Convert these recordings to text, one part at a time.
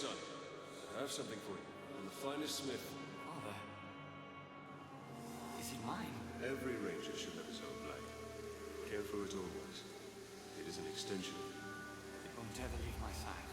son. I have something for you. I'm the finest smith. Father. Is it mine? Every ranger should have his own blade. Care for it always. It is an extension of you. It won't ever leave my side.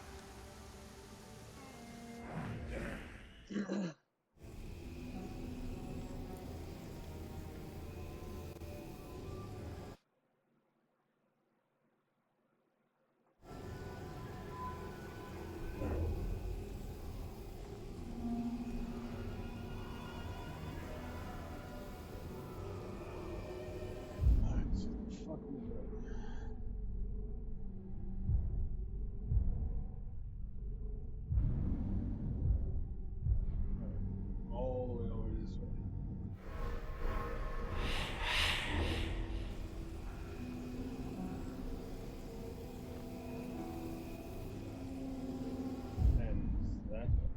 All the way over this way. And that way.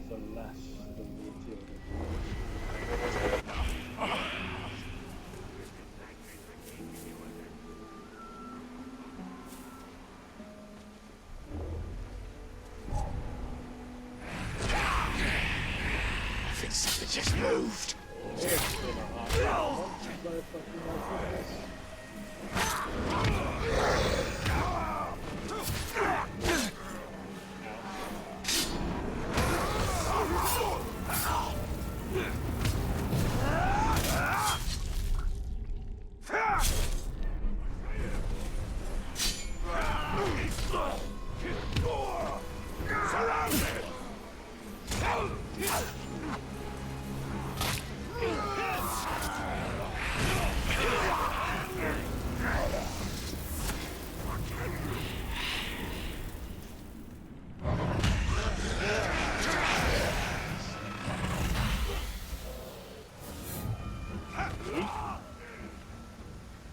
So left the meteor. It just moved.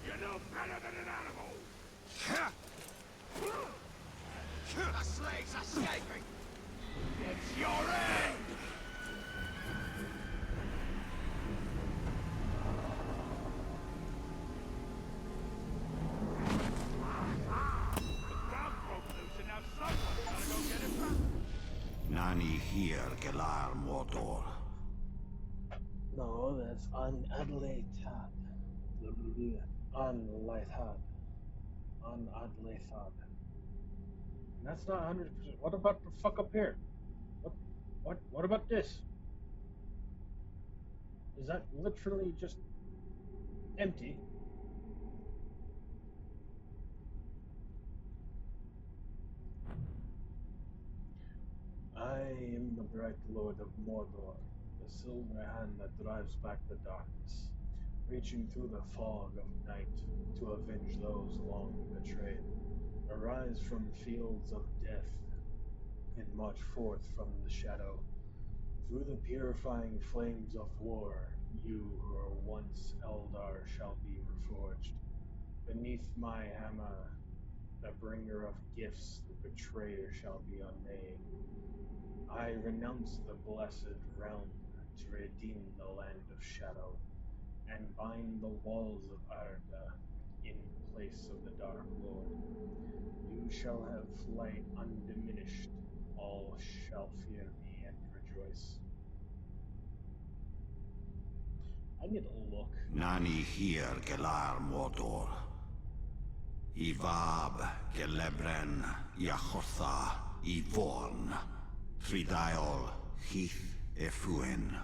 You're no better than an animal! The slave's escaping! It's your end! The dog broke loose and now someone's gotta go get it back! Nani here, Gelar Mordor. No, that's Unadlaithad. Unlaithad. Unadlaithad. That's not 100%. What about the fuck up here? What about this? Is that literally just empty? I am the bright lord of Mordor, the silver hand that drives back the darkness, reaching through the fog of night to avenge those long betrayed. Arise from fields of death and march forth from the shadow. Through the purifying flames of war, you who were once Eldar shall be reforged. Beneath my hammer, the bringer of gifts, the betrayer shall be unmade. I renounce the blessed realm to redeem the land of shadow, and bind the walls of Arda in place of the Dark Lord. You shall have light undiminished, all shall fear me and rejoice. I need a look. Nani here, Gelar Mordor. Ivab, Gelebren, Yachotha, Ivorn. Tridaol, Heath, Efuin.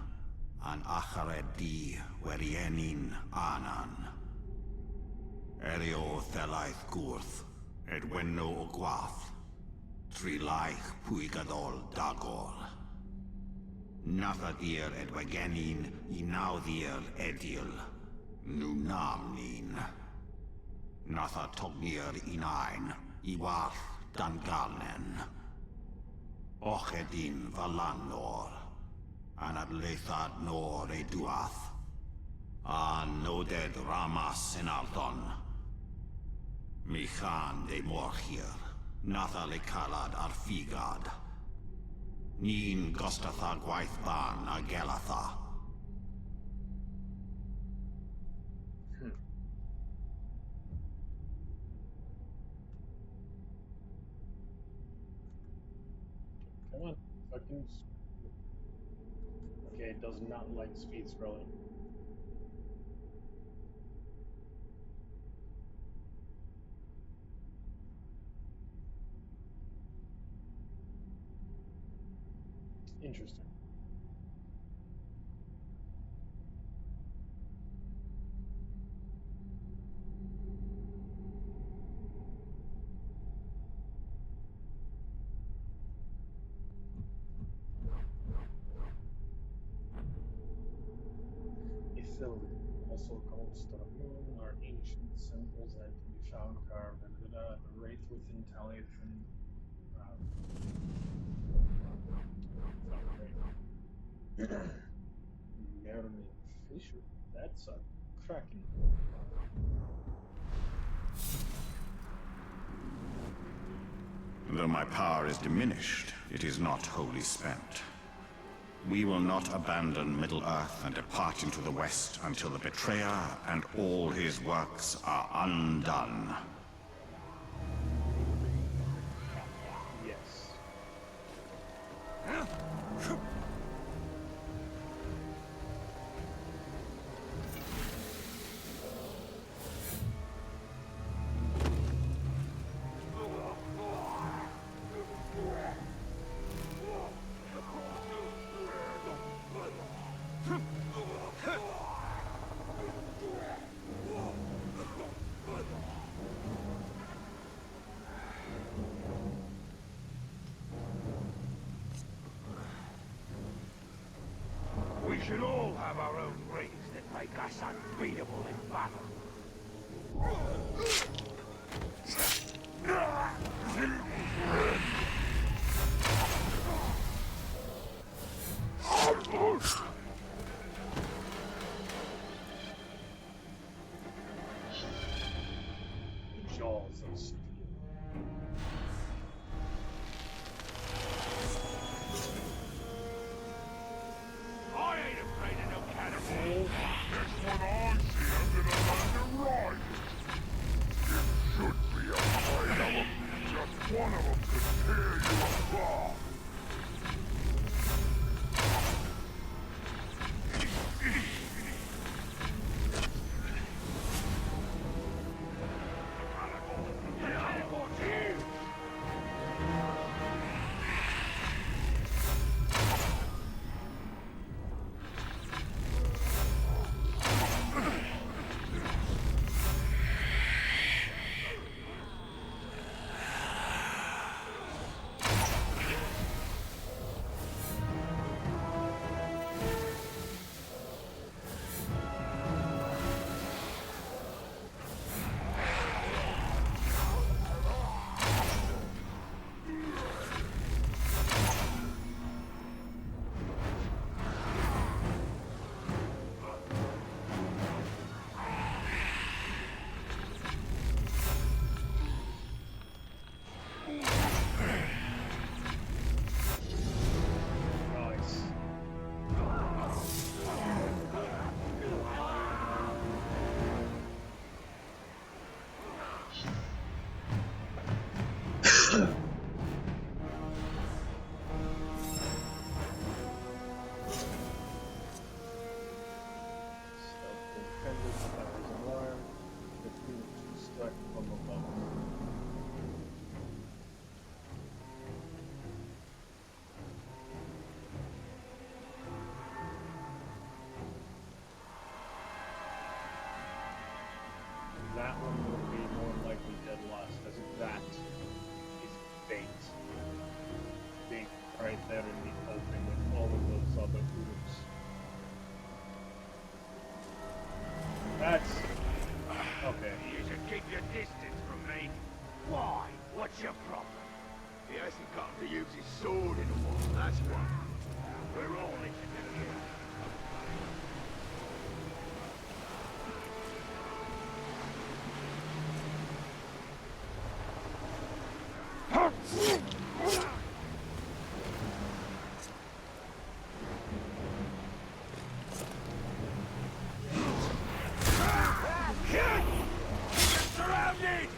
An Acharedi, Werienin, Anan. Erio Thelaith Gurth, Edwenno Ogwath. Trilaich Puigadol Dagor. Nathadir Edwegenin, Inaudir Edil. Nunamnin. Nathatognir Inain, Iwath Dangalnen. Ochedin Valanor. Anadlethad Nor Eduath. Noded Ramas Enalthon. Michan de Morchir. Nathalicalad Arfigad. Nin Gostatha Gwaithban a Gelatha. Come on, fucking. Okay, it does not like speed scrolling. Interesting. Ithilien, also called Starmoon, are ancient symbols that can be found carved. The wraith within Taliathan. Merlin Fisher. That's a kraken. Though my power is diminished, it is not wholly spent. We will not abandon Middle-earth and depart into the West until the Betrayer and all his works are undone. Yes. We should all have our own rings that make us unbeatable in battle. The jaws of steel. I ain't afraid of no cannibal. That's what I see under the horizon. It should be afraid of them. Just one of them could tear you apart. Nice. Self-defended fires alarm. The troops struck from above. That one will be more likely dead last, as that is bait. Bait right there in the open with all of those other groups. That's okay. You should keep your distance from me. Why? What's your problem? He hasn't got to use his sword in a while, that's why. We're all listening here. Surrounded!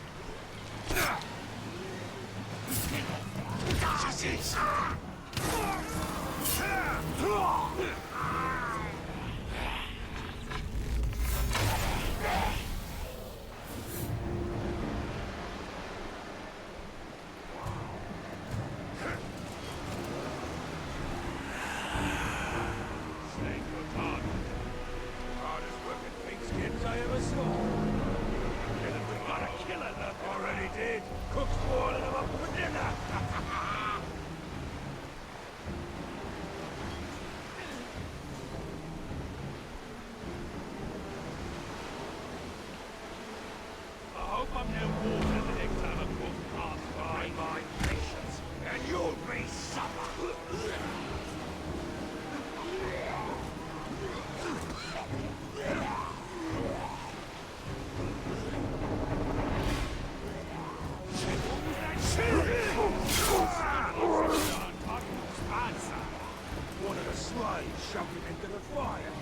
blade shoved him into the fire.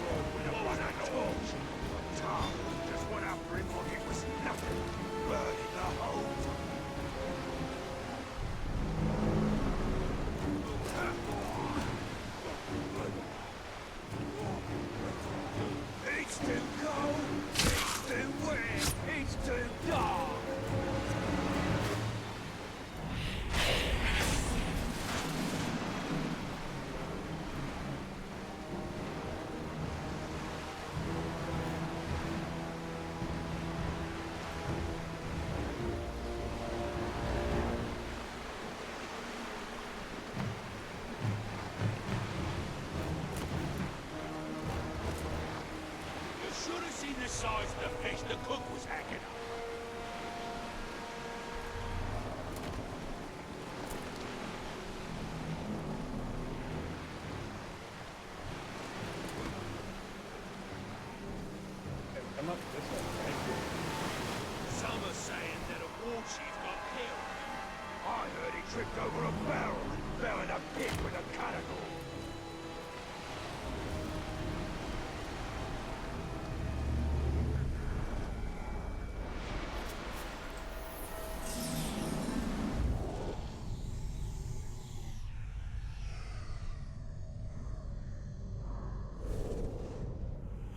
Lord with a one torch. Tom just went after him like it was nothing, burning the whole time. It's too cold, it's too wet, it's too dark. Should have seen the size of the fish the cook was hacking up. Come up this way, right? Some are saying that a war chief got killed. I heard he tripped over a barrel and fell in a pit with a canicle.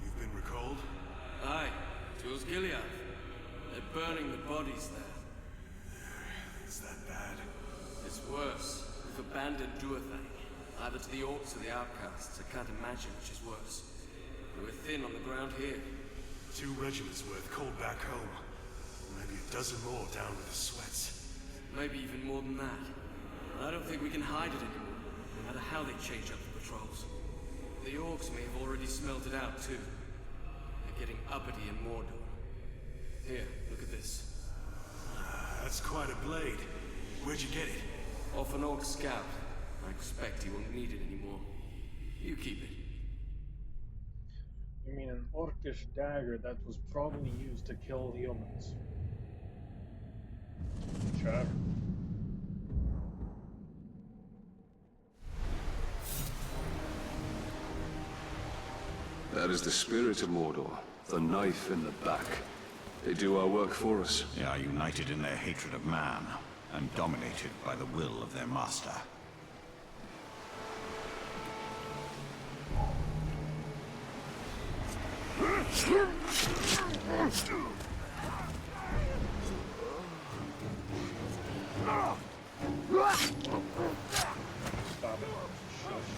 You've been recalled? Aye, Jules Gilead. They're burning the bodies there. Is that bad? It's worse. We've abandoned Duathang, either to the orcs or the outcasts. I can't imagine which is worse. We're thin on the ground here. 2 regiments worth called back home. Maybe a dozen more down with the sweats. Maybe even more than that. I don't think we can hide it anymore, no matter how they change up the patrols. The orcs may have already smelt it out, too. They're getting uppity in Mordor. Here, look at this. That's quite a blade. Where'd you get it? Off an orc scout. I expect he won't need it anymore. You keep it. You mean an orcish dagger that was probably used to kill humans? Sure. That is the spirit of Mordor. The knife in the back. They do our work for us. They are united in their hatred of man, and dominated by the will of their master. Stop it. Shush.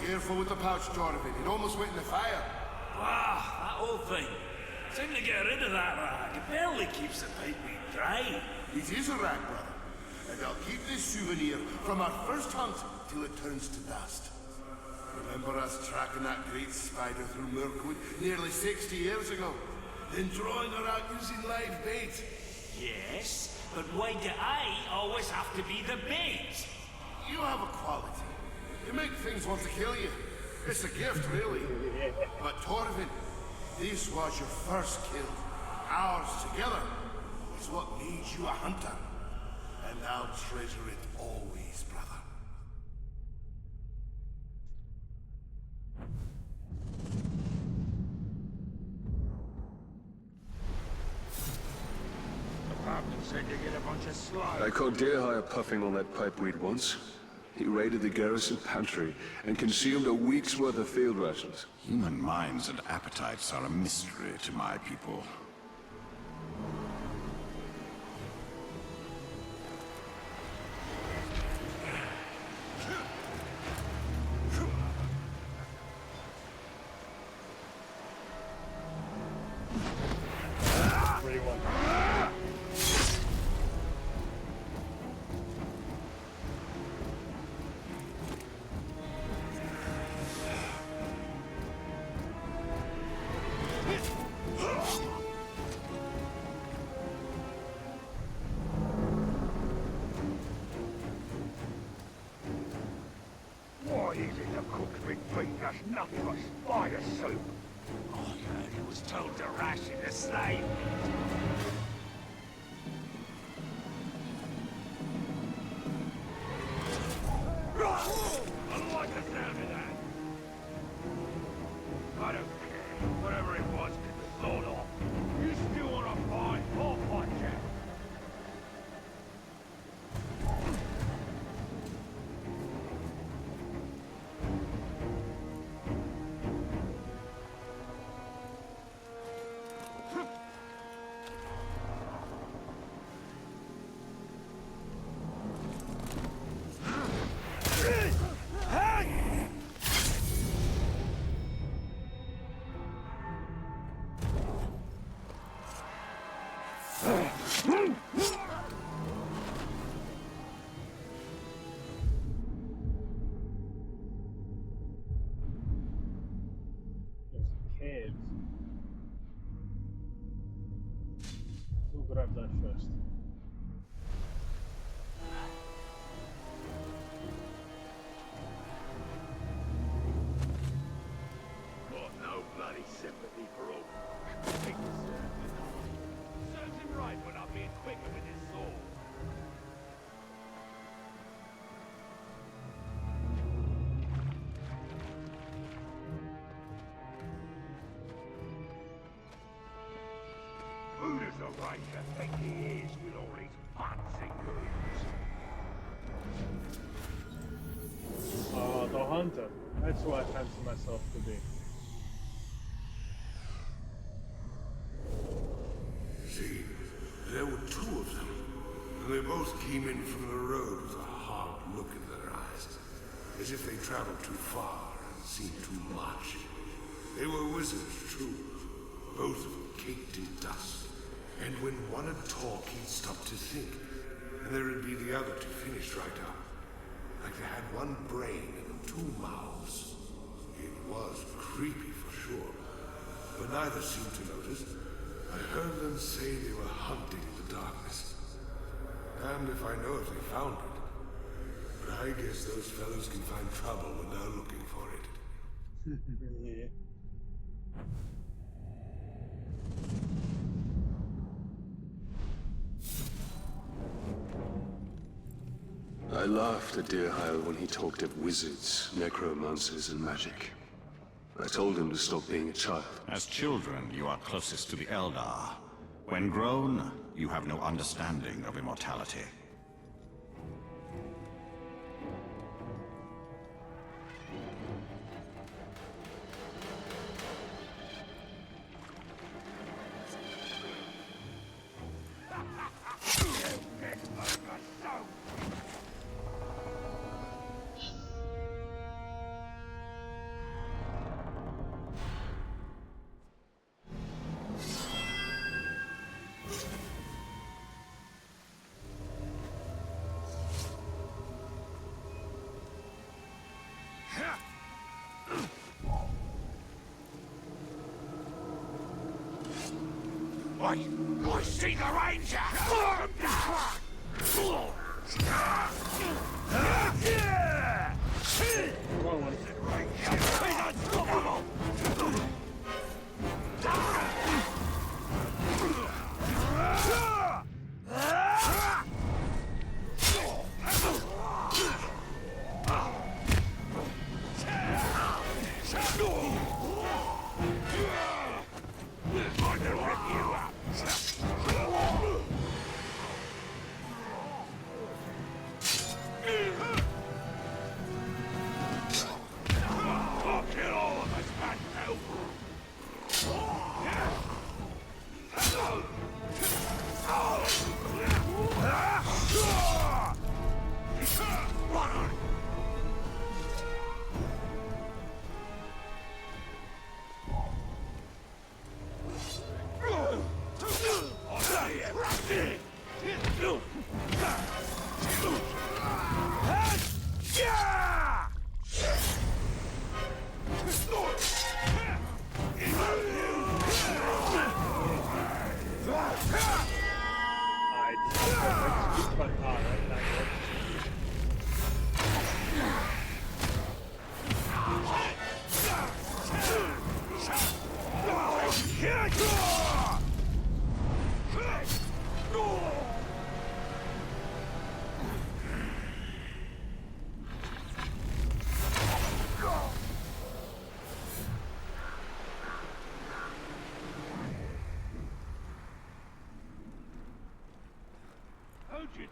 Careful with the pouch, Donovan. It almost went in the fire. Ah, that old thing. Time to get rid of that rag. It barely keeps the pipeweed dry. It is a rag, brother. And I'll keep this souvenir from our first hunt till it turns to dust. Remember us tracking that great spider through Mirkwood nearly 60 years ago? Then drawing her out using live bait? Yes, but why do I always have to be the bait? You have a quality. You make things want to kill you. It's a gift, really. But Torvin, this was your first kill. Ours together is what made you a hunter. And I'll treasure it always, brother. The captain said you get a bunch of slime. I caught Deerhire puffing on that pipeweed once. He raided the garrison pantry and consumed a week's worth of field rations. Human minds and appetites are a mystery to my people. easy to cook big feet, that's nothing but spider soup. I heard he was told to ration the slave. I don't like the sound of that. I don't care. Whatever it was, get the sword off. You still want to fight? I'll fight you. There's caves. We'll grab that first. Got no bloody sympathy for all. He deserves it. Serves him right for not being quicker with his sword. Who does the Ranger think he is with all these fancy goods? The hunter. That's who I fancy myself to be. See, there were two of them, and they both came in from the road with a hard look in their eyes, as if they traveled too far and seen too much. They were wizards, true, both of them caked in dust. And when one would talk, he'd stop to think, and there would be the other to finish right up. Like they had one brain and two mouths. It was creepy for sure, but neither seemed to notice. I heard them say they were hunting in the darkness. Damned if I know if they found it. But I guess those fellows can find trouble when they're looking for it. Yeah. I laughed at Deerheil when he talked of wizards, necromancers, and magic. I told him to stop being a child. As children, you are closest to the Eldar. When grown, you have no understanding of immortality. I see the Ranger! Wrong one. He's unstoppable! I'm gonna rip you up!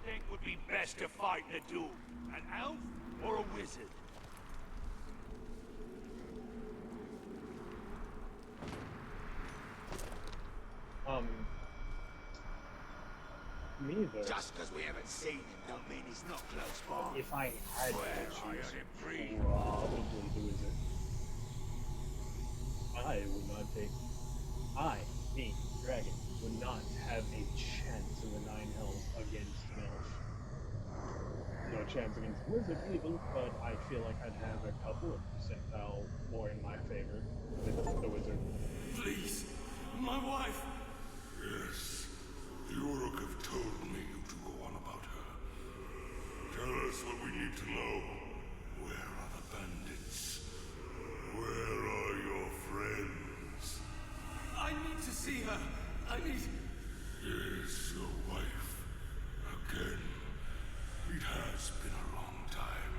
think would be best to fight in a duel? An elf or a wizard? Neither. Just because we haven't seen him don't mean he's not close by. If I had Swear to I choose, heard him breathe. probably the wizard. I would not take. I, me, dragon, would not have a chance in the 9 hells against an elf. No chance against a wizard either, but I feel like I'd have a couple of percentile more in my favor with the wizard. Please, my wife. Yes, the Uruk have told me you to go on about her. Tell us what we need to know. Where are the bandits? Where are your friends? I need to see her. I need... Yes, your wife. Again. It has been a long time.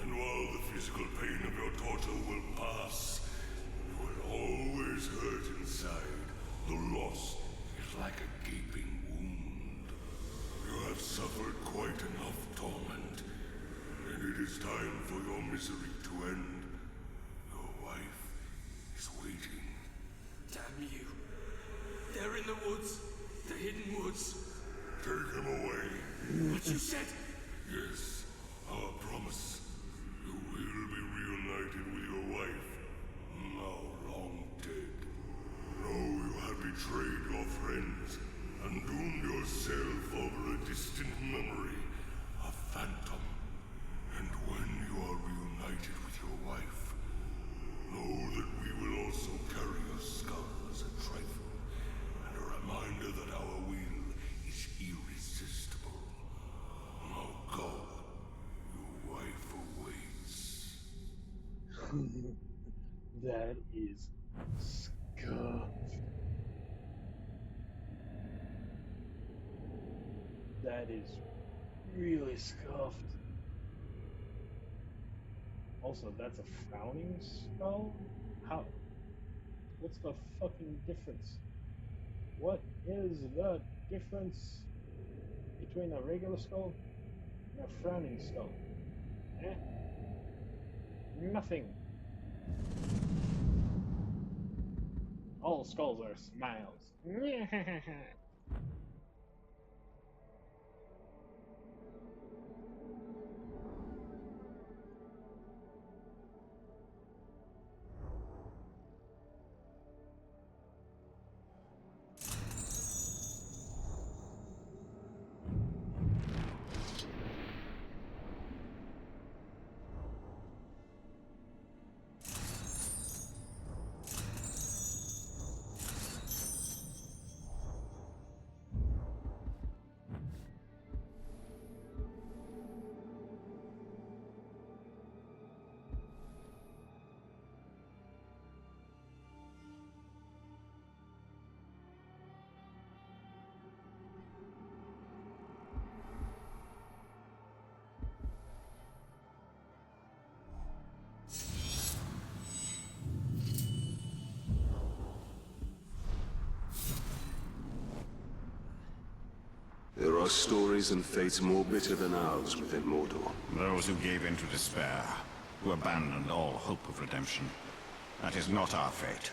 And while the physical pain of your torture will pass, you will always hurt inside. The loss is like a gaping wound. You have suffered quite enough torment, and it is time for your misery to end. Your wife is waiting. Damn you. They're in the woods. The hidden woods. Take him away. What you said? Yes, our promise. You will be reunited with your wife, now long dead. Know you have betrayed your friends and doomed yourself over a distant memory, a phantom. And when you are reunited with your wife, know that we will also carry your skull as a trifle, and a reminder that our will is irresistible. Now go. Your wife awaits. That is scuffed. That is really scuffed. Also, that's a frowning skull? How? What's the fucking difference? What is the difference between a regular skull and a frowning skull? Eh? Nothing. All skulls are smiles. There are stories and fates more bitter than ours within Mordor. Those who gave in to despair, who abandoned all hope of redemption. That is not our fate.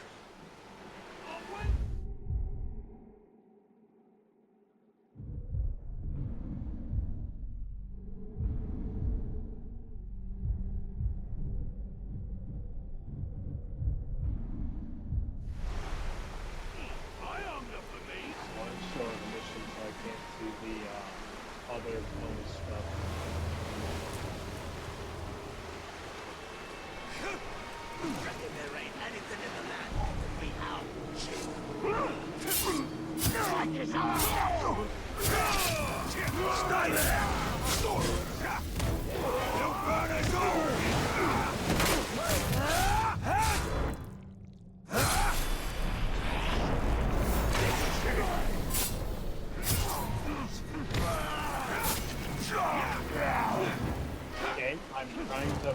Okay, I'm trying to...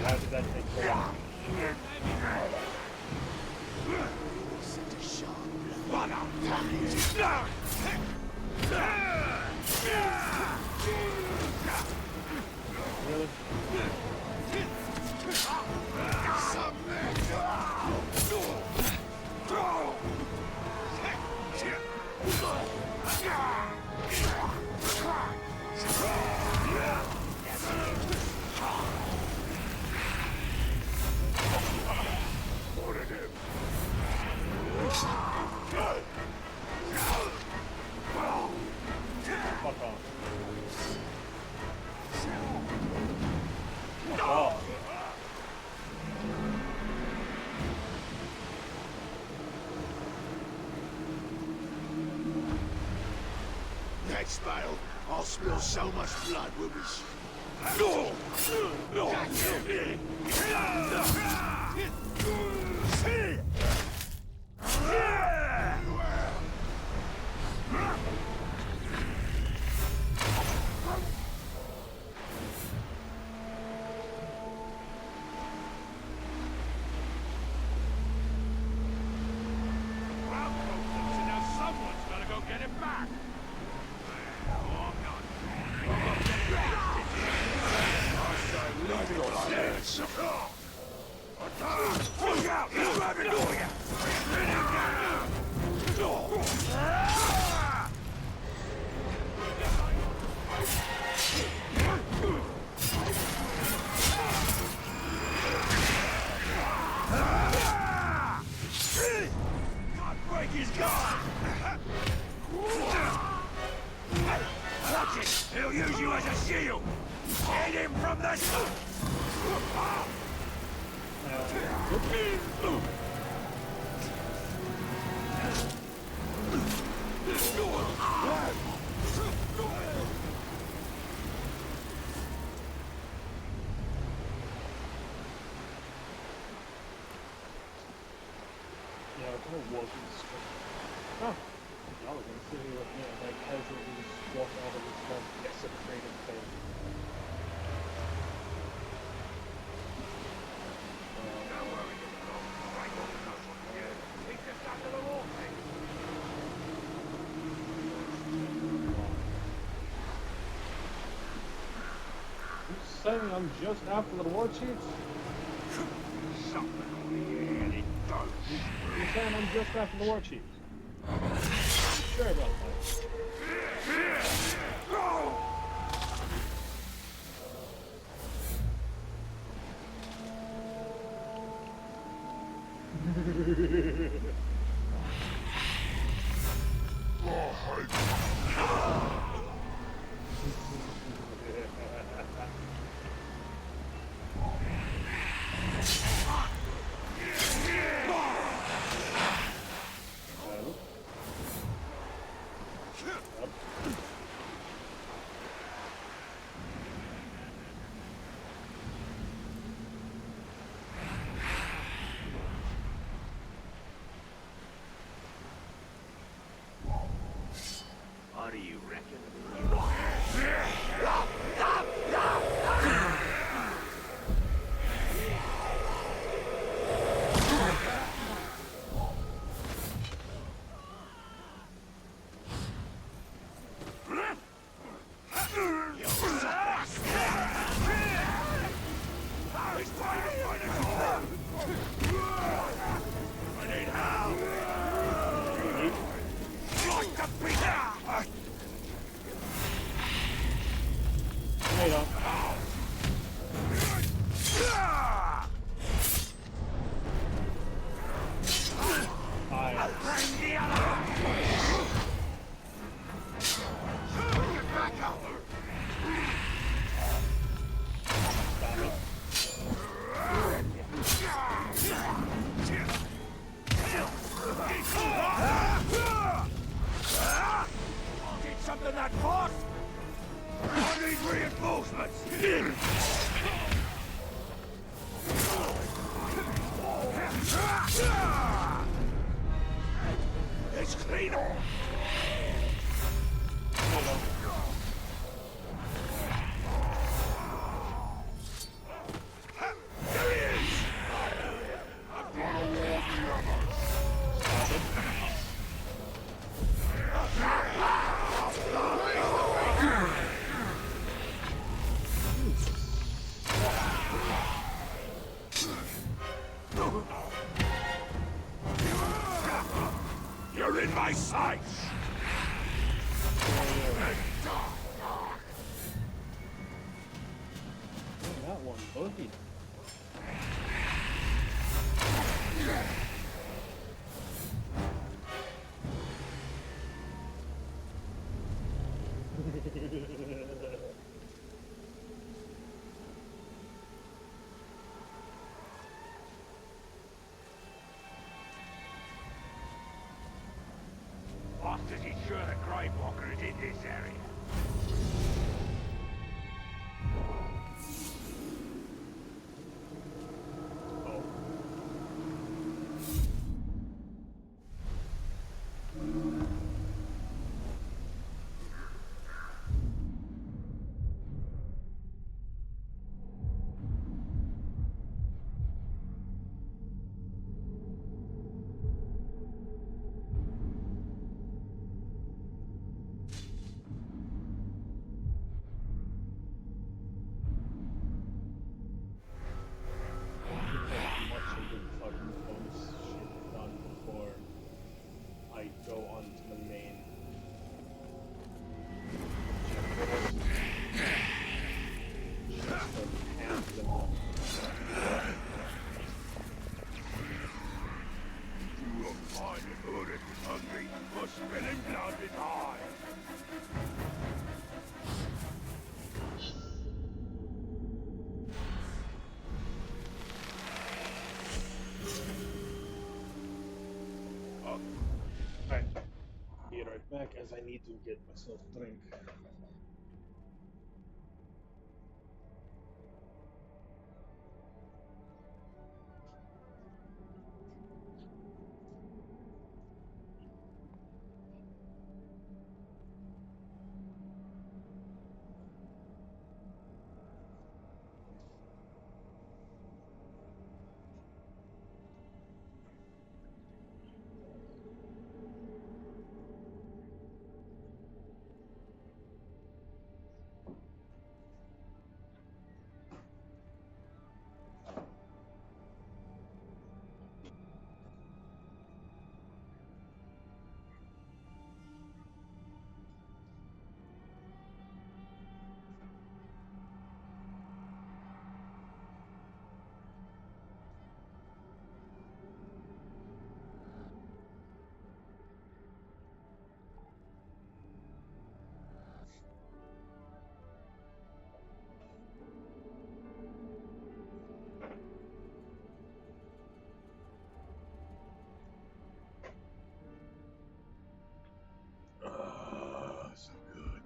How did that take care of Really? Fuck off. Oh. Next battle, I'll spill so much blood we'll be... Someone's gotta go get it back! Look out! He's driving door you! God break his gun! Watch it! He'll use you as a shield! Hit him from the side! Yeah, I kind of was in this one. Oh, y'all are going to sit here with me as I casually just walk out of this one desecrated thing. You saying I'm just after the war chiefs? Something on the air and it goes. You saying I'm just after the war chiefs? Sure about that. in my sights! That one boogie. Bastard, he's sure the Grave Walker is in this area. Be right back as I need to get myself a drink. So good.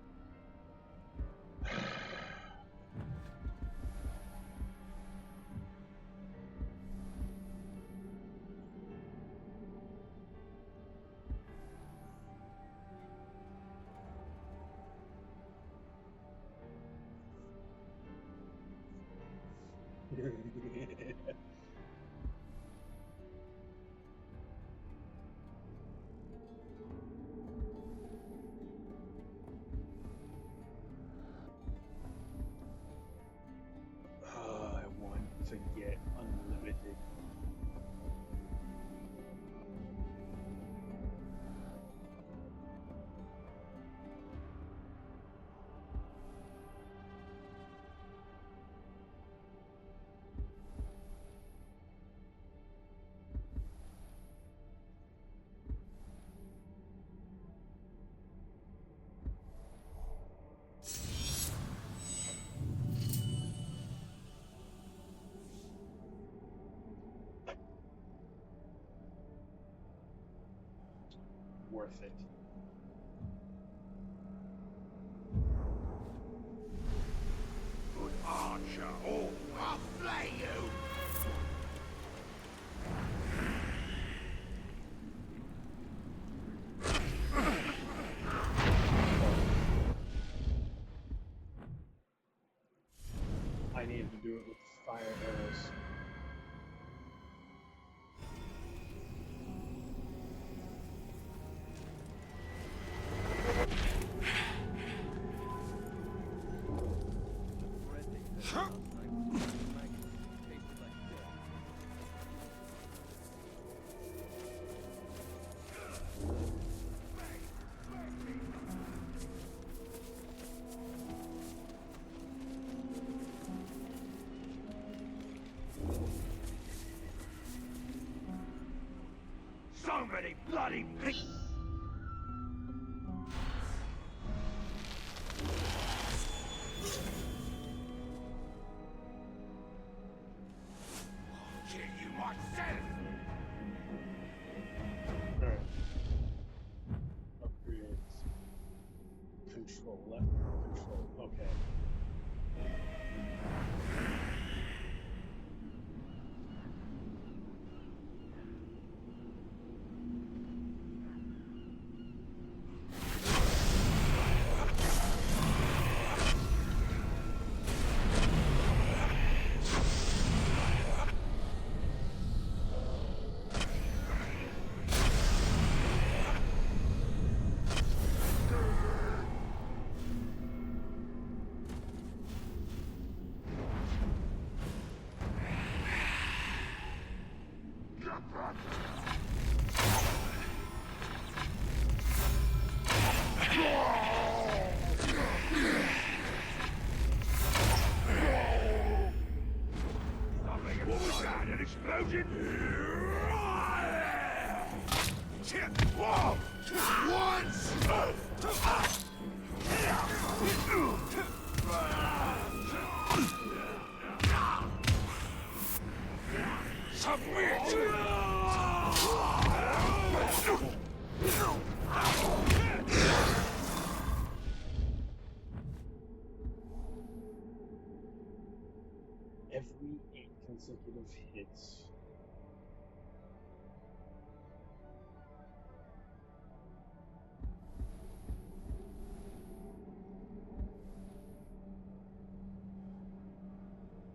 I want to get unlimited. Worth it. Good archer. Oh, I'll flay you. I needed to do it with fire arrows. So many bloody people! Kill you myself! Alright. Upgrades. Control, left control, okay. What was that? An explosion? Whoa! Once! Every 8 consecutive hits.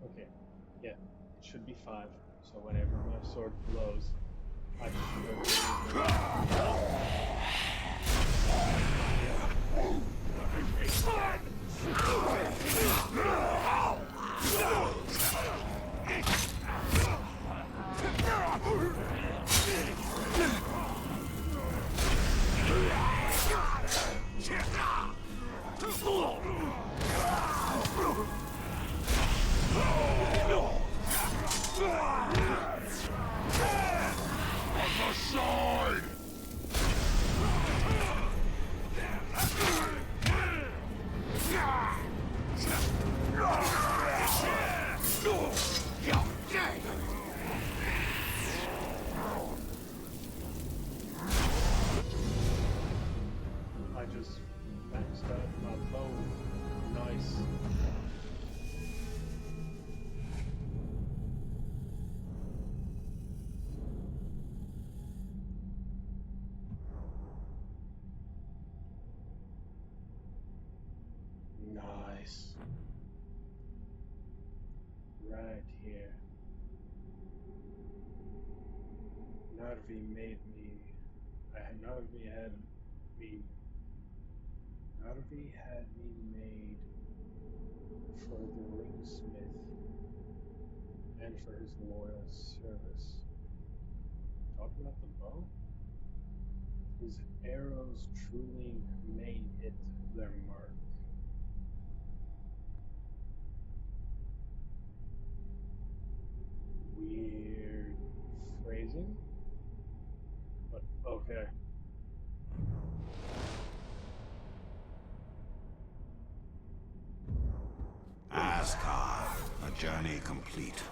Okay, yeah, it should be 5. So whenever my sword blows, I just maxed out my bow. Nice. Nice. Right here. Narvi made me. Narvi had me. Narvi had me made for the ringsmith and for his loyal service. Talking about the bow? His arrows truly may hit their mark. Weird phrasing, but okay. Asgard, a journey complete.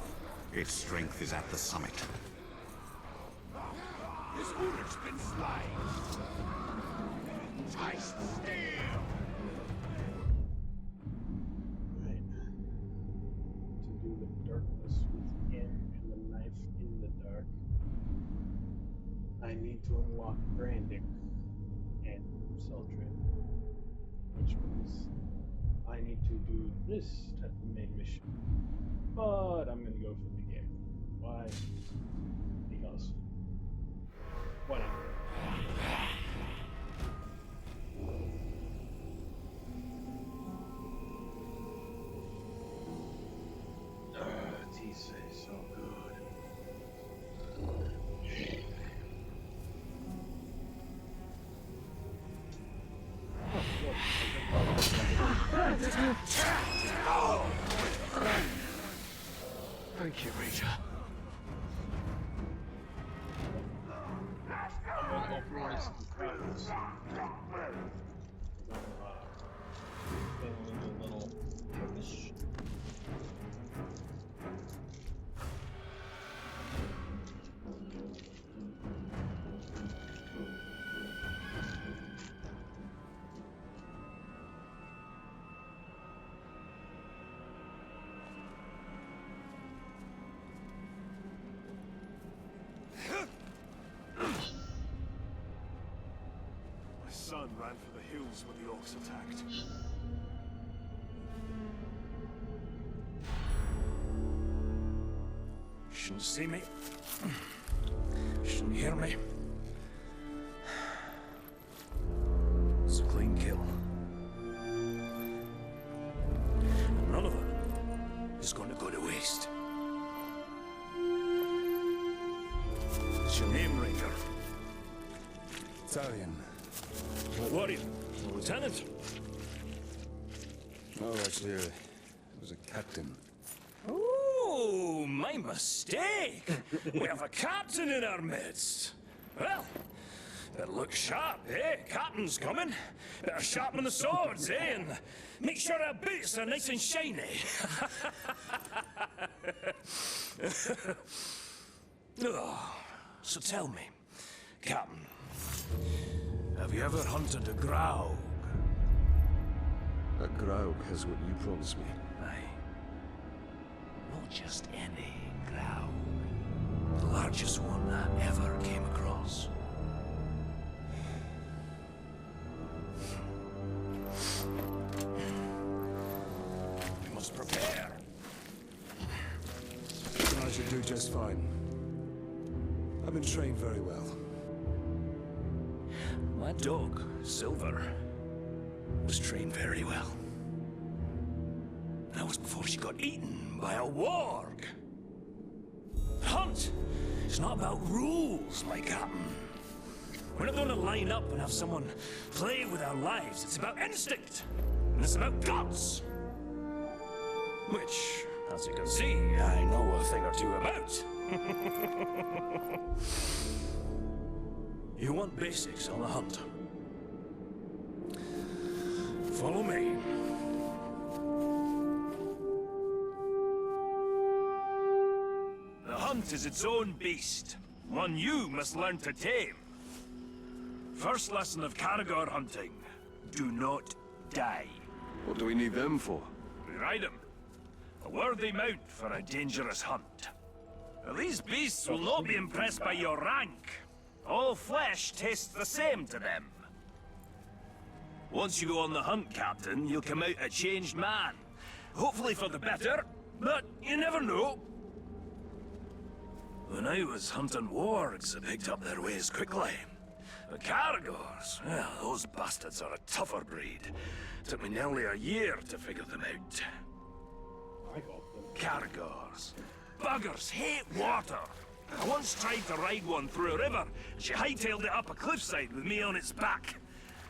Its strength is at the summit. This wounded's been slain! Taste steel! Right. To do the darkness within and the knife in the dark, I need to unlock branding and cell trade, which means I need to do this type of main mission. But I'm gonna go for the game. Why? Because. Why not? Tisa is so good. Thank you, Rita. destroy some crowds. Build a little Turkish. My son ran for the hills when the orcs attacked. Shouldn't see me. Shouldn't hear me. It's a clean kill. And none of it is going to go to waste. What's your name, Ranger? Italian. What warrior? Lieutenant? Oh, actually, it was a captain. Oh, my mistake. We have a captain in our midst. Well, it looks sharp, eh? Captain's coming. Better sharpen the swords, eh? And make sure our boots are nice and shiny. Oh, so tell me, Captain, have you ever hunted a grouse? A Graug has what you promised me. Aye. Not just any grouse. The largest one I ever came across. We must prepare. I should do just fine. I've been trained very well. My dog, Silver, was trained very well. That was before she got eaten by a warg. Hunt! It's not about rules, my captain. We're not going to line up and have someone play with our lives. It's about instinct. And it's about guts. Which, as you can see, I know a thing or two about. You want basics on the hunt? Follow me. The hunt is its own beast, one you must learn to tame. First lesson of Caragor hunting, do not die. What do we need them for? We ride them. A worthy mount for a dangerous hunt. Now, these beasts will not be impressed by your rank. All flesh tastes the same to them. Once you go on the hunt, Captain, you'll come out a changed man. Hopefully for the better, but you never know. When I was hunting wargs, I picked up their ways quickly. The Caragors, well, those bastards are a tougher breed. Took me nearly a year to figure them out. I got them. Caragors. Buggers hate water. I once tried to ride one through a river, and she hightailed it up a cliffside with me on its back.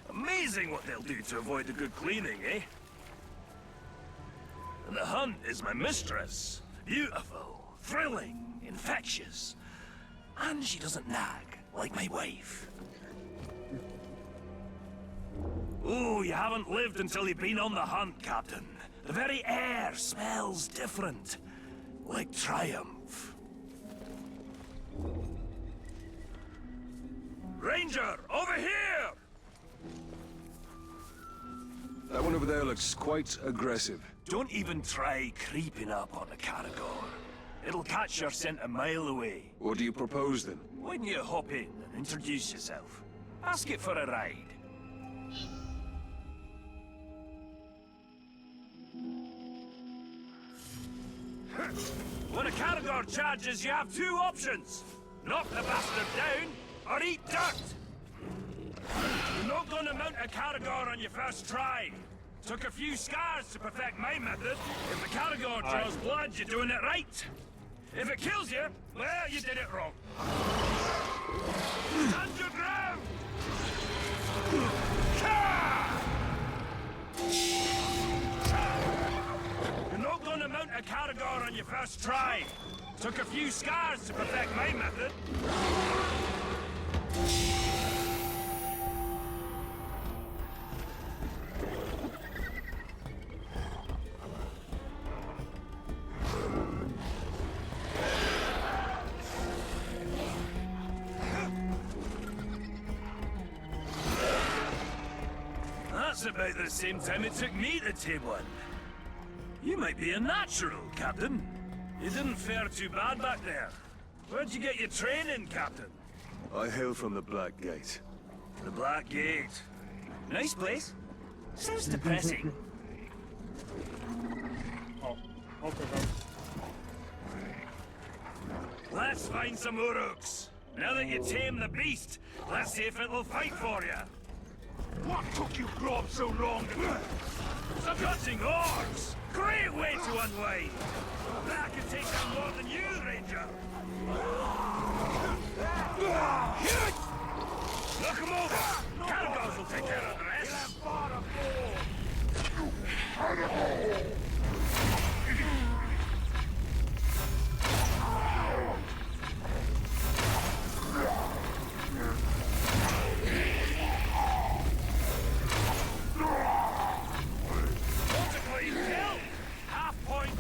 Amazing what they'll do to avoid a good cleaning, eh? And the hunt is my mistress. Beautiful, thrilling, infectious. And she doesn't nag, like my wife. Oh, you haven't lived until you've been on the hunt, Captain. The very air smells different. Like triumph. Ranger, over here! That one over there looks quite aggressive. Don't even try creeping up on a Caragor. It'll catch your scent a mile away. What do you propose then? When you hop in and introduce yourself, ask it for a ride. When a Caragor charges, you have two options. Knock the bastard down, or eat dirt. You're not gonna mount a Caragor on your first try. Took a few scars to perfect my method. If the Caragor draws blood, you're doing it right. If it kills you, well, you did it wrong. Stand your ground! You're not gonna mount a Caragor on your first try. Took a few scars to perfect my method. That's about the same time it took me to tame one. You might be a natural, Captain. You didn't fare too bad back there. Where'd you get your training, Captain? I hail from the Black Gate. The Black Gate. Nice place. Sounds depressing. Oh, okay, guys. Let's find some Uruks. Now that you tame the beast, let's see if it'll fight for you. What took you Grob so long to... Cutting orcs! Great way to unwind! I can take down more than you, Ranger! Look him over! Caragors will take care of the rest! Multiply kill! Half point!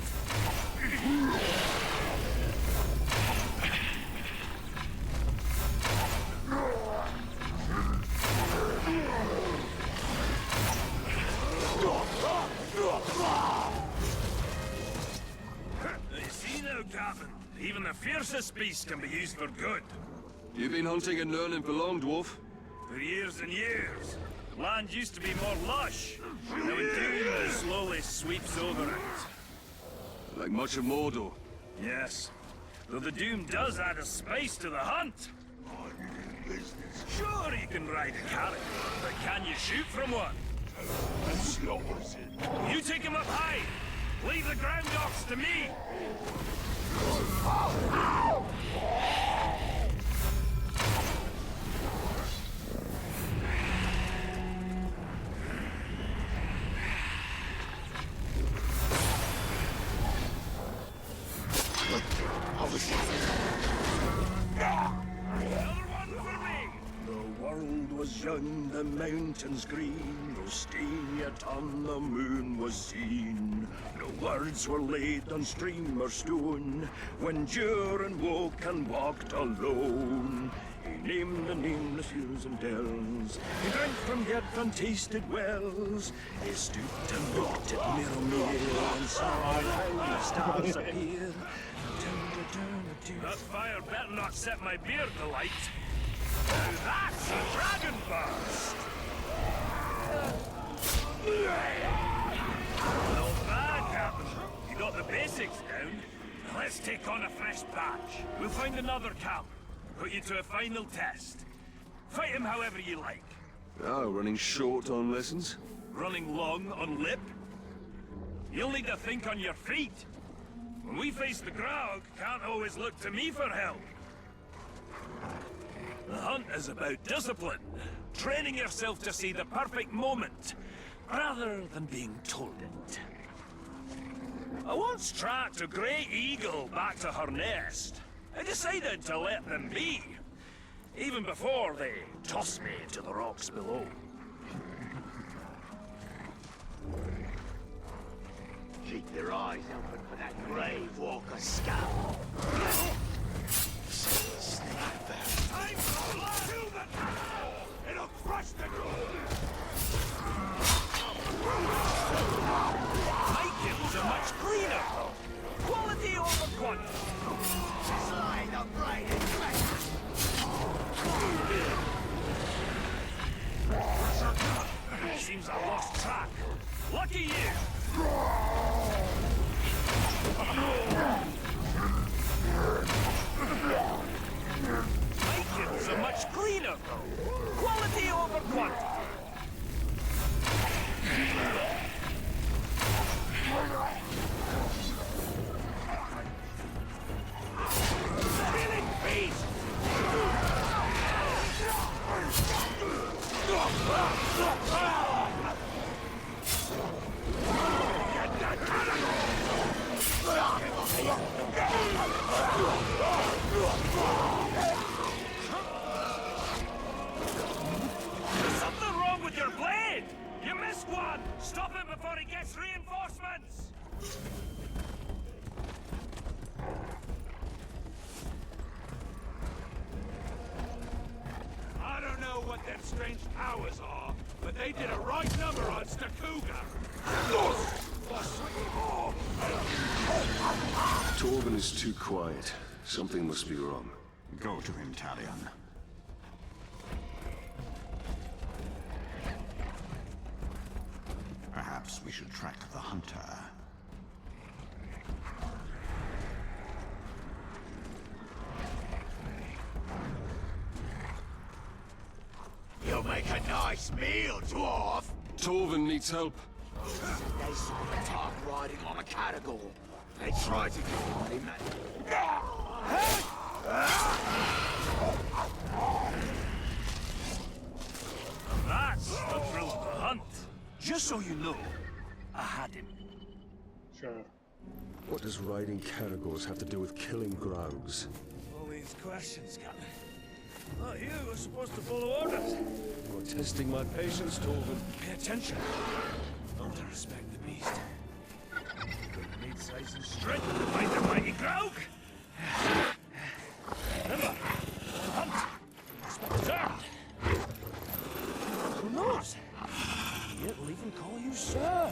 You see now, Captain, even the fiercest beast can be used for good. You've been hunting and learning for long, dwarf? For years and years. The land used to be more lush. Now a doom slowly sweeps over it. Like much of Mordor. Yes. Though the doom does add a spice to the hunt. Sure, you can ride a carrot, but can you shoot from one? You take him up high. Leave the ground dogs to me. Another one for me. The world was young, the mountains green, no stain yet on the moon was seen. No words were laid on stream or stone, when Durin woke and walked alone. He named the nameless hills and dells, he drank from yet untasted wells. He stooped and looked at Mirror and saw how the stars appear. That fire better not set my beard alight. Now that's a dragon burst! Not bad, Captain. You got the basics down. Let's take on a fresh batch. We'll find another camp. Put you to a final test. Fight him however you like. Oh, running short on lessons? Running long on lip. You'll need to think on your feet. When we face the Graug, can't always look to me for help. The hunt is about discipline. Training yourself to see the perfect moment, rather than being told it. I once tracked a grey eagle back to her nest. I decided to let them be, even before they tossed me to the rocks below. Keep their eyes open for that grave walker skull. Time for blood! Kill that animal! It'll crush the My kills are much cleaner, though. Quality over quantity. slide the brain and flesh! Seems I lost track. Lucky you! My kills are much cleaner, though. Quality over quantity. Killing beast! There's something wrong with your blade! You missed one! Stop him before he gets reinforcements! I don't know what them strange powers are, but but they did a right number on Stakuga. Torben is too quiet. Something must be wrong. Go to him, Talion. Perhaps we should track the hunter. You'll make a nice meal, dwarf. Torben needs help. They saw the Tark riding on a catagor. They tried to kill him. That's the thrill of the hunt. Just so you know, I had him. Sure. What does riding caragors have to do with killing Graugs? All these questions, Captain. Not you were supposed to follow orders. You're testing my patience, Torben. Pay attention. Not to respect the beast. Gonna need size and strength to fight the mighty Graug. Remember, hunt. Respect earned. Who knows? It'll even call you sir,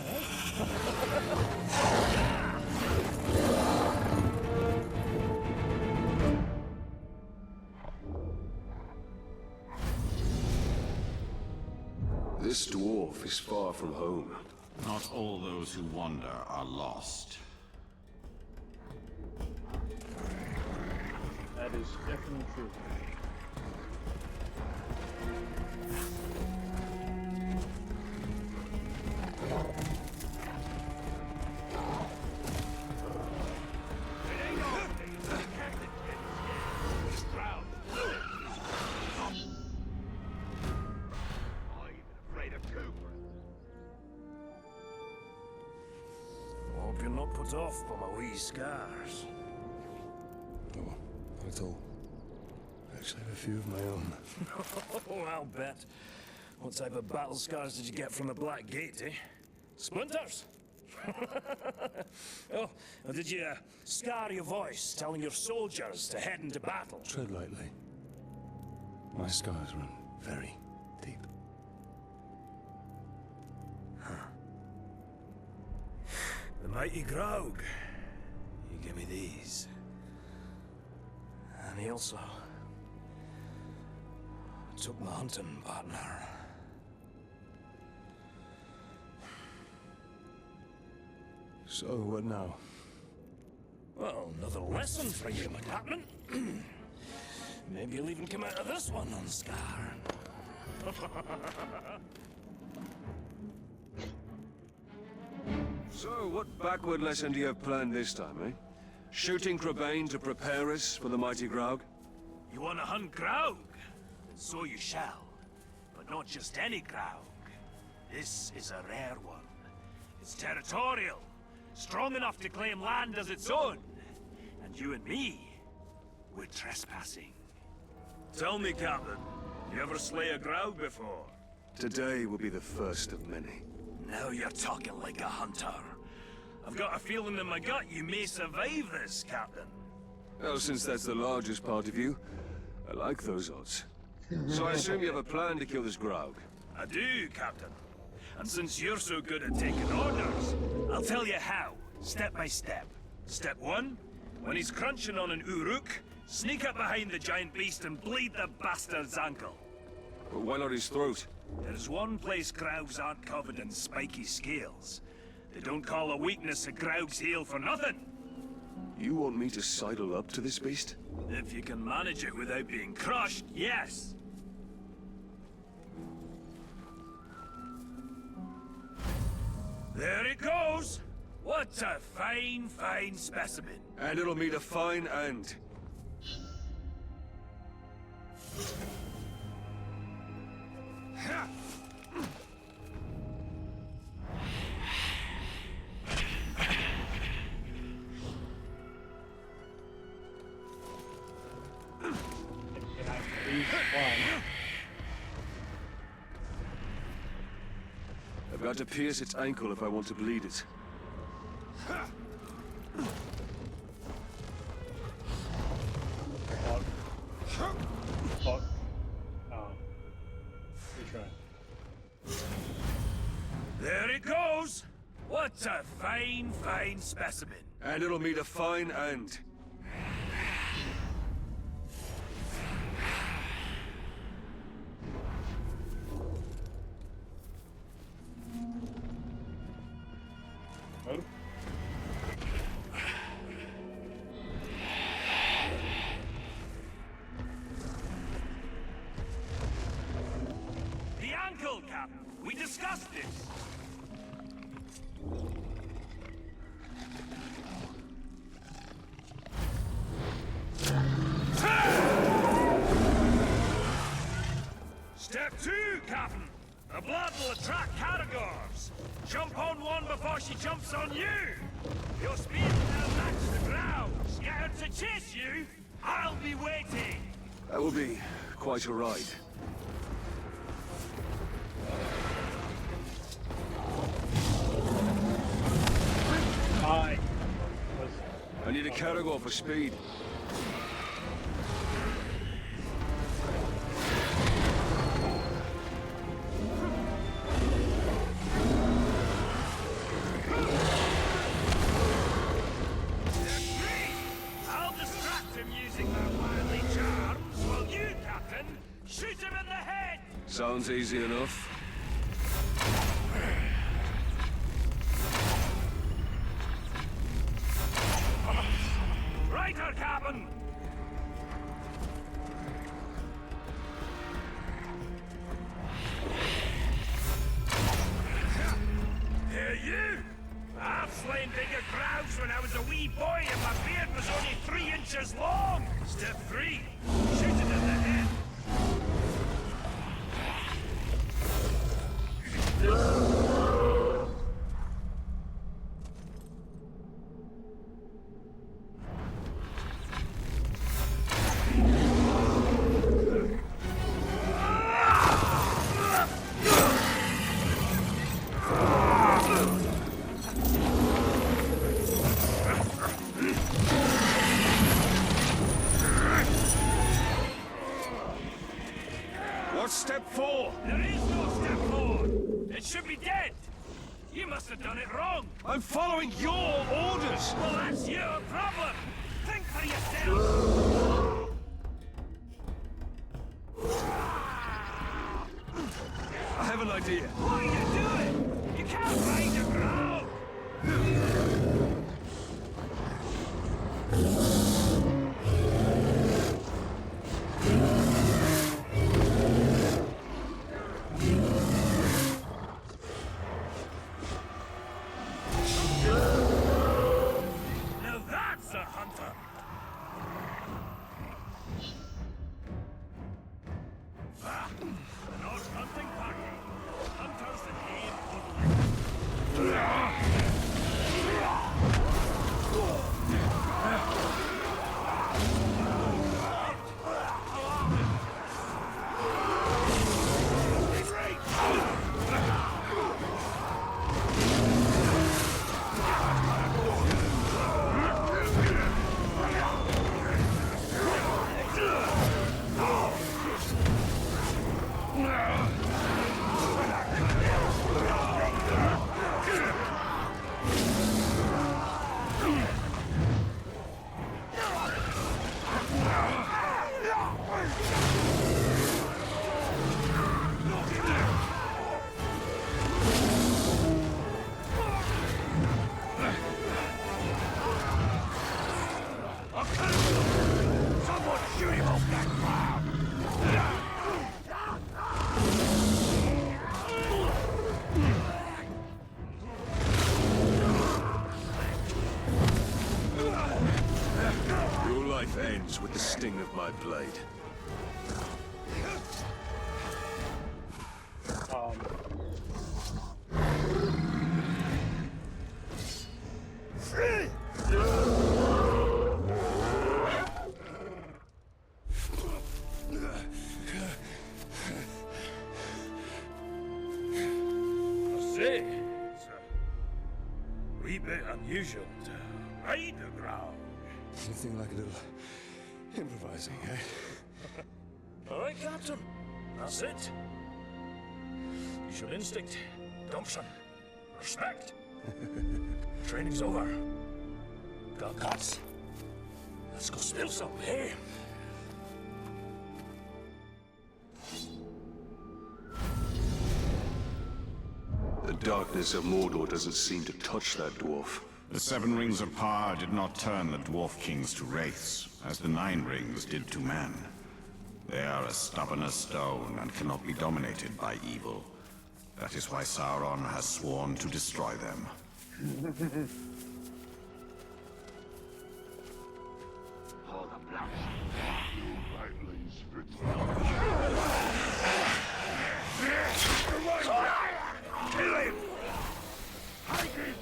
This dwarf is far from home. Not all those who wander are lost. That is definitely true. Hope you're not put off by my wee scars. Oh, not at all. I actually have a few of my own. Oh, I'll bet. What type of battle scars did you get from the Black Gate, eh? Splinters? Oh, or did you scar your voice telling your soldiers to head into battle? Tread lightly. My scars run very deep. The mighty Graug. You give me these. And he also took my hunting partner. So, what now? Well, another lesson for you, my captain. Maybe you'll even come out of this one unscarred. So, what backward lesson do you have planned this time, eh? Shooting Crabane to prepare us for the mighty Graug? You want to hunt Graug? So you shall. But not just any Graug. This is a rare one. It's territorial. Strong enough to claim land as its own. And you and me, we're trespassing. Tell me, Captain, you ever slay a Graug before? Today will be the first of many. Now you're talking like a hunter. I've got a feeling in my gut you may survive this, Captain. Well, since that's the largest part of you, I like those odds. So I assume you have a plan to kill this Graug? I do, Captain. And since you're so good at taking orders, I'll tell you how, step by step. Step 1, when he's crunching on an Uruk, sneak up behind the giant beast and bleed the bastard's ankle. But why not his throat? There's one place Graugs aren't covered in spiky scales. They don't call a weakness a Graug's heel for nothing. You want me to sidle up to this beast? If you can manage it without being crushed, yes. There it goes! What a fine, fine specimen. And it'll meet a fine end. I've got to pierce its ankle if I want to bleed it. Fuck. Oh. Retry. It's a fine, fine specimen. And it'll meet a fine end. The ankle cap. We discussed this. Step 2, Captain. The blood will attract categories. Jump on one before she jumps on you. Your speed will now match the ground. Get her to chase you. I'll be waiting. That will be quite a ride. I need a cargo for speed. I'll distract him using my wily charms, while you, Captain, shoot him in the head! Sounds easy enough. Righter, Captain! Here you! I've slain bigger crowds when I was a wee boy and my beard was only 3 inches long! Step 3, shoot it in the head! What's step 4? There is no step 4! It should be dead! You must have done it wrong! I'm following your orders! Well, that's your problem! Think for yourself! I have an idea. What are you doing? You can't ride the ground! Now that's a hunter! Ah, an odd hunting party. Hunters that aim only. Someone shoot him off that cloud! Your life ends with the sting of my blade. It's a wee bit unusual to ride the ground. Something like a little improvising, eh? All right, Captain. That's it. You show instinct, gumption, respect. Training's over. Got guts. Let's go spill some, eh? The darkness of Mordor doesn't seem to touch that dwarf. The 7 rings of power did not turn the dwarf kings to wraiths, as the 9 rings did to man. They are as stubborn as stone and cannot be dominated by evil. That is why Sauron has sworn to destroy them. Kill him! Hide his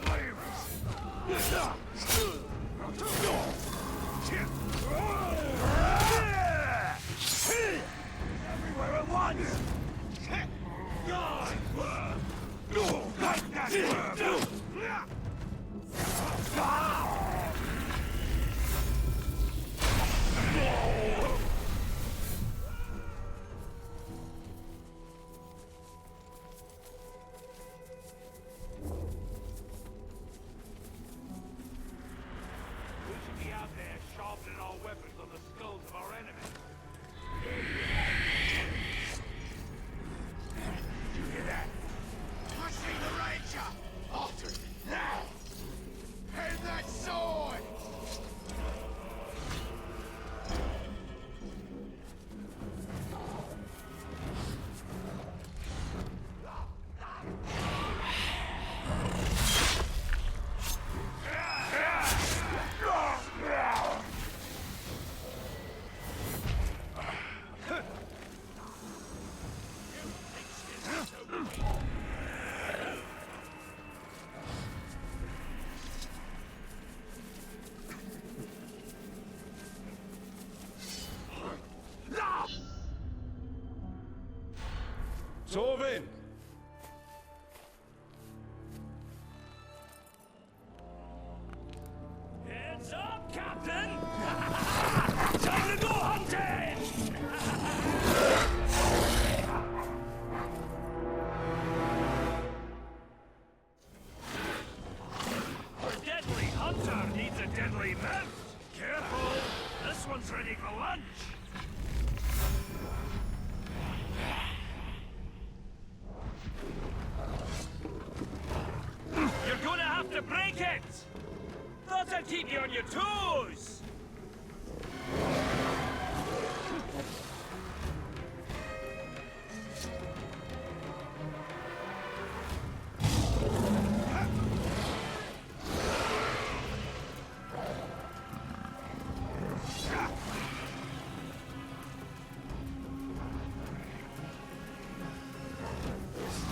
everywhere at once! We should be out there sharpening our weapons on the skulls of our enemies. You hear that? Pushing the Ranger! Alter now! Hand that sword! Torvin! Heads up, Captain! Time to go hunting! A deadly hunter needs a deadly mount. Careful! This one's ready for lunch! You're gonna have to break it! Thought I'd keep you on your toes!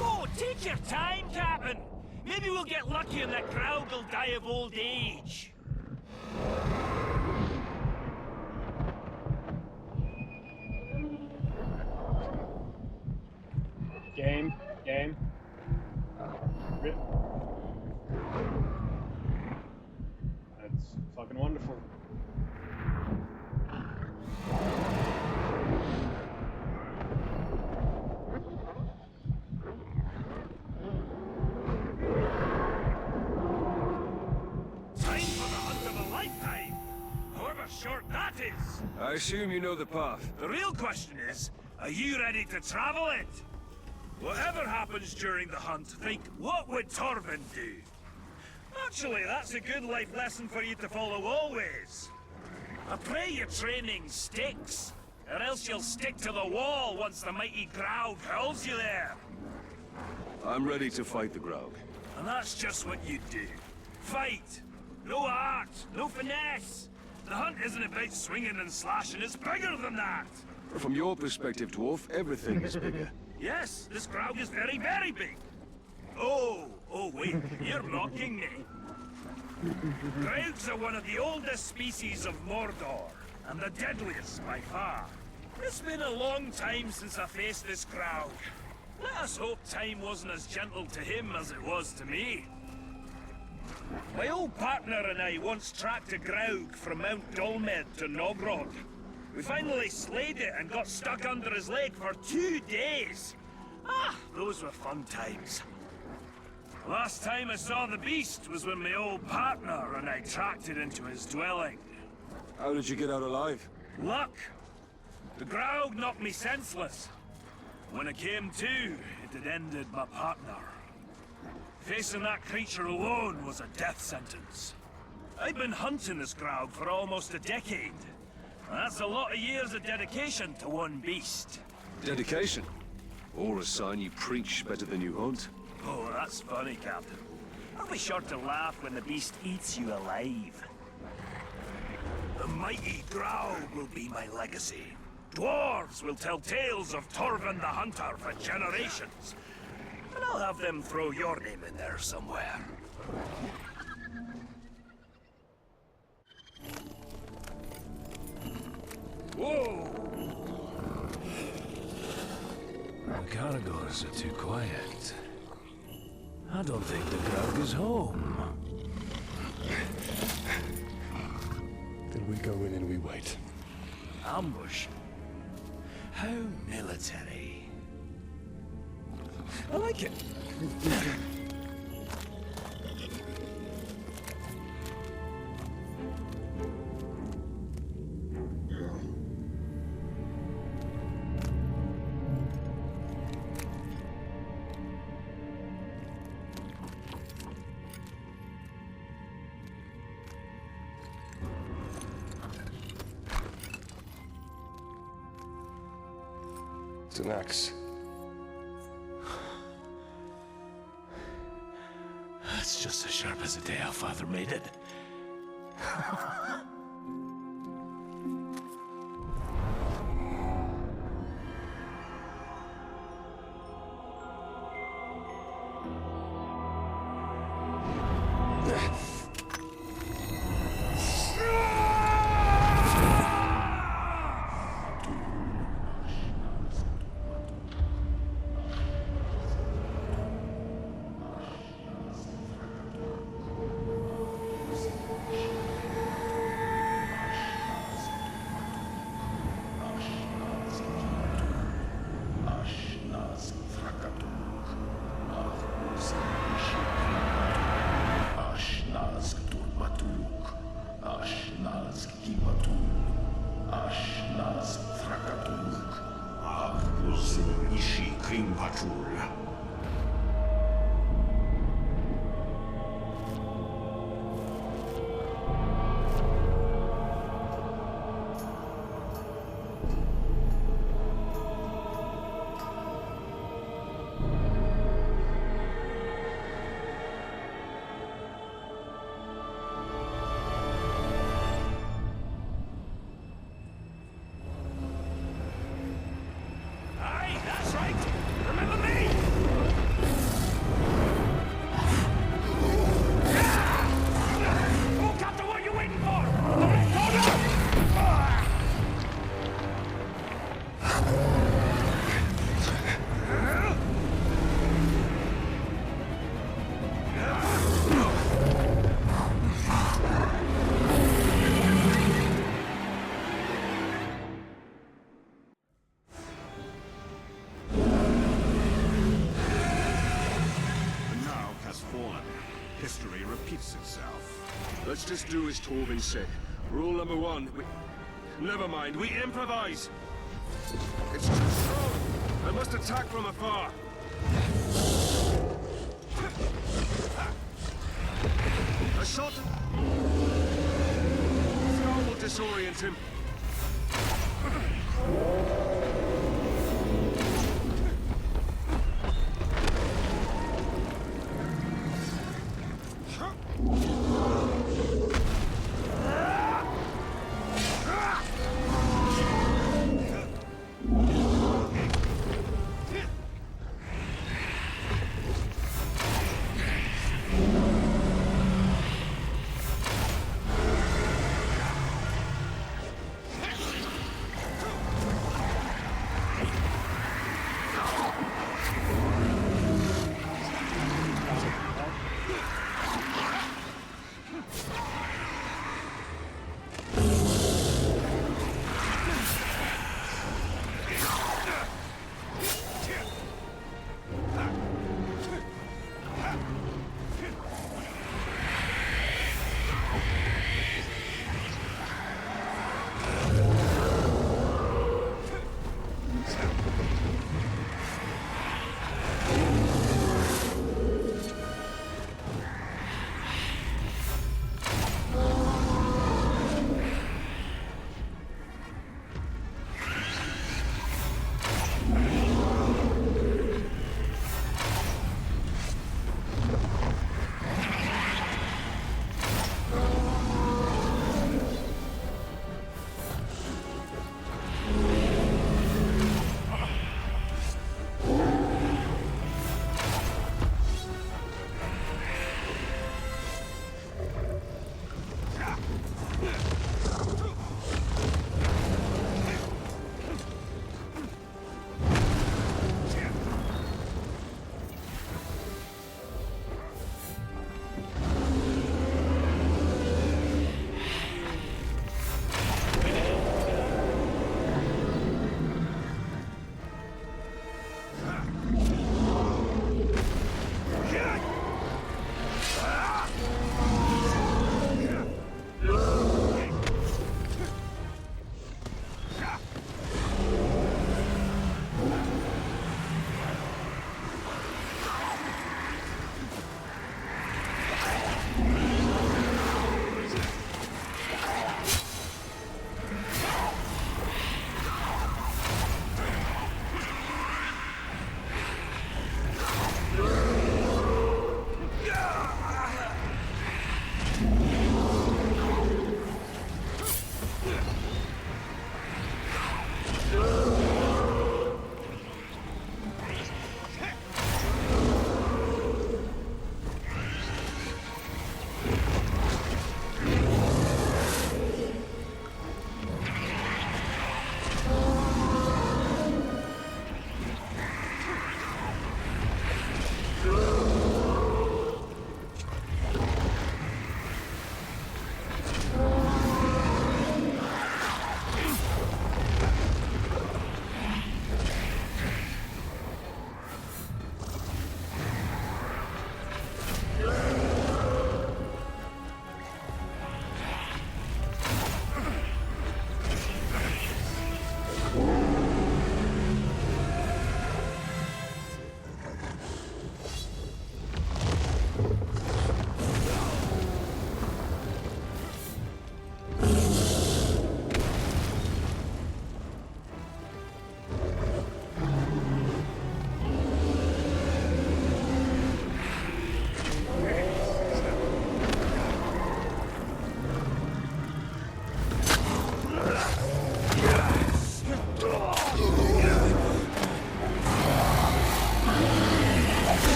Oh, take your time, Captain! Maybe we'll get lucky and that Graug will die of old age. Game. That's fucking wonderful. Time for the hunt of a lifetime! However short that is! I assume you know the path. The real question is, are you ready to travel it? Whatever happens during the hunt, think, what would Torvin do? Actually, that's a good life lesson for you to follow always. I pray your training sticks, or else you'll stick to the wall once the mighty Graug hurls you there. I'm ready to fight the Graug. And that's just what you do. Fight! No art, no finesse. The hunt isn't about swinging and slashing, it's bigger than that. From your perspective, dwarf, everything is bigger. Yes, this Graug is very, very big. Oh, wait, you're mocking me. Graugs are one of the oldest species of Mordor, and the deadliest by far. It's been a long time since I faced this Graug. Let us hope time wasn't as gentle to him as it was to me. My old partner and I once tracked a Graug from Mount Dolmed to Nogrod. We finally slayed it and got stuck under his leg for 2 days. Ah, those were fun times. Last time I saw the beast was with my old partner, and I tracked it into his dwelling. How did you get out alive? Luck! The Graug knocked me senseless. When I came to, it had ended my partner. Facing that creature alone was a death sentence. I've been hunting this Graug for almost a decade. That's a lot of years of dedication to one beast. Dedication? Or a sign you preach better than you hunt? Oh, that's funny, Captain. I'll be sure to laugh when the beast eats you alive. The mighty Graug will be my legacy. Dwarves will tell tales of Torvin the Hunter for generations. And I'll have them throw your name in there somewhere. Whoa! The Caragors are too quiet. I don't think the Graug is home. Then we go in and we wait. Ambush? How military. I like it. It's an axe. It's just as sharp as the day our father made it. History repeats itself. Let's just do as Torvin said. Rule number one, never mind, we improvise! It's too strong! I must attack from afar! A shot! Scar will disorient him.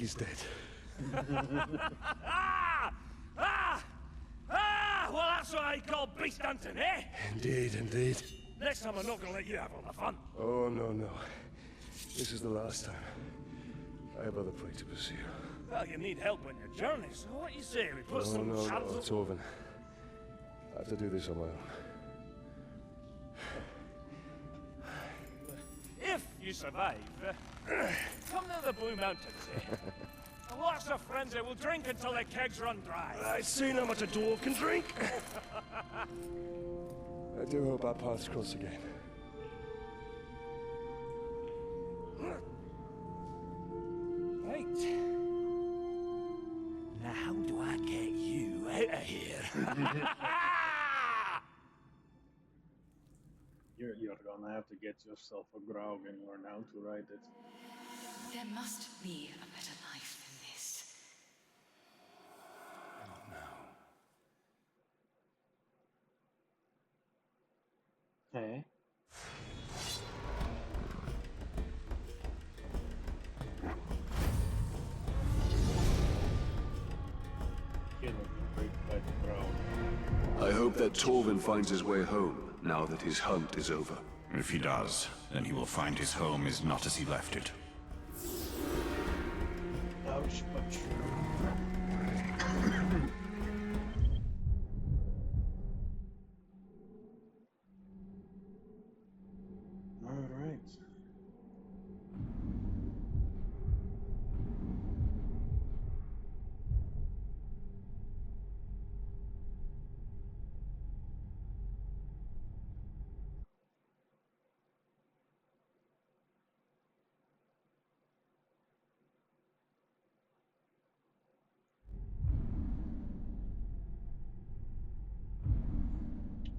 he's dead. Well, that's what I call beast hunting, eh? Indeed, indeed. Next time I'm not gonna let you have all the fun. Oh, no, no. This is the last time. I have other prey to pursue. Well, you need help on your journey, so what you say? We put No, some no, shadows... Torvin. I have to do this on my own. If you survive, come to the Blue Mountains, eh? Lots of friends that will drink until their kegs run dry. I've seen how much a dwarf can drink. I do hope our paths cross again. Right. Now how do I get you out of here? You're gonna have to get yourself a grog and learn how to ride it. There must be a better life than this. Hey. Get a break by the grog. I hope that Torvin finds his way home, now that his hunt is over. If he does, then he will find his home is not as he left it. Ouch, but true. Alright.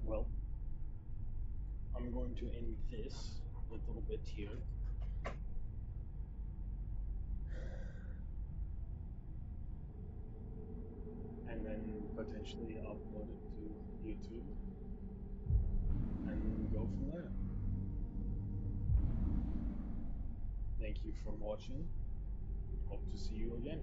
Well, I'm going to end this little bit here. And then potentially upload it to YouTube and go from there. Thank you for watching. Hope to see you again.